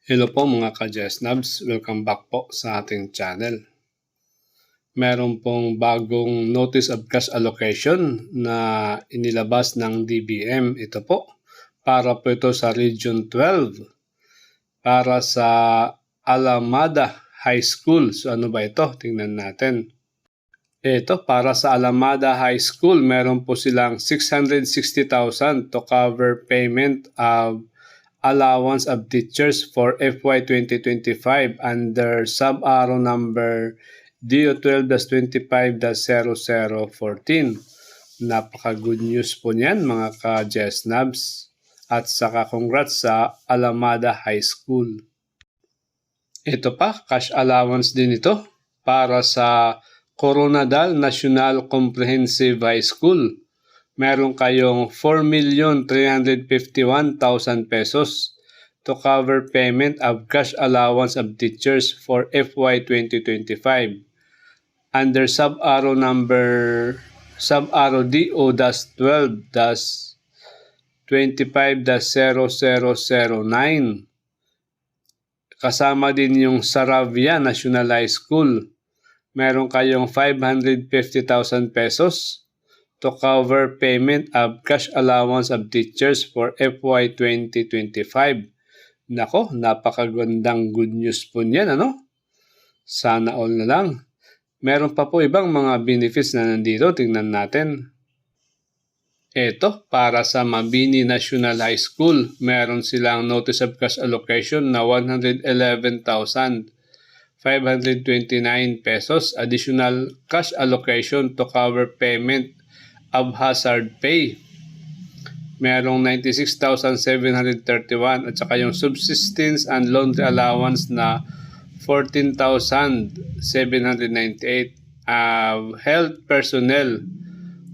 Hello po mga ka-Jesnabs, welcome back po sa ating channel. Meron pong bagong Notice of Cash Allocation na inilabas ng DBM. Ito po, para po ito sa Region 12, para sa Alamada High School. So ano ba ito? Tingnan natin. Ito, para sa Alamada High School, meron po silang 660,000 to cover payment of allowance of teachers for FY 2025 under sub-arrow number DO12-25-0014. Napaka-good news po niyan mga ka-Jesnabs, at saka congrats sa Alamada High School. Ito pa, cash allowance din ito para sa Coronadal National Comprehensive High School. Meron kayong 4,351,000 pesos to cover payment of cash allowance of teachers for FY 2025 under sub-arrow DO-12-25-0009. Kasama din yung Saravia National High School. Meron kayong 550,000 pesos to cover payment of cash allowance of teachers for FY 2025. Nako, napakagandang good news po niyan, ano? Sana all na lang. Meron pa po ibang mga benefits na nandito, tingnan natin. Ito, para sa Mabini National High School, meron silang Notice of Cash Allocation na 111,529 pesos. Additional cash allocation to cover payment of hazard pay. Merong 96,731 at saka yung subsistence and laundry allowance na 14,798. Health personnel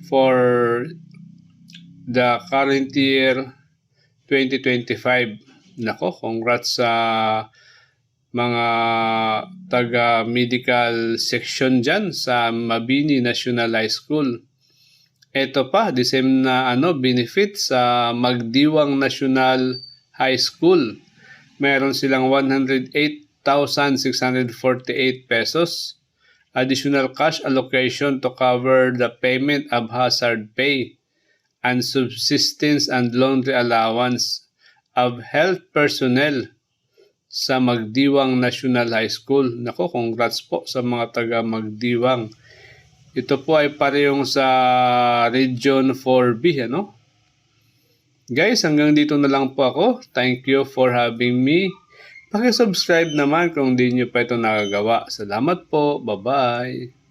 for the current year 2025. Nako, congrats sa mga taga-medical section dyan sa Mabini National High School. Ito pa, the same na benefit sa Magdiwang National High School. Meron silang 108,648 pesos. Additional cash allocation to cover the payment of hazard pay and subsistence and laundry allowance of health personnel sa Magdiwang National High School. Nako, congrats po sa mga taga Magdiwang. Ito po ay parehong sa Region 4B, ano? Guys, hanggang dito na lang po ako. Thank you for having me. Paki-subscribe naman kung di nyo pa ito nakagawa. Salamat po. Bye-bye.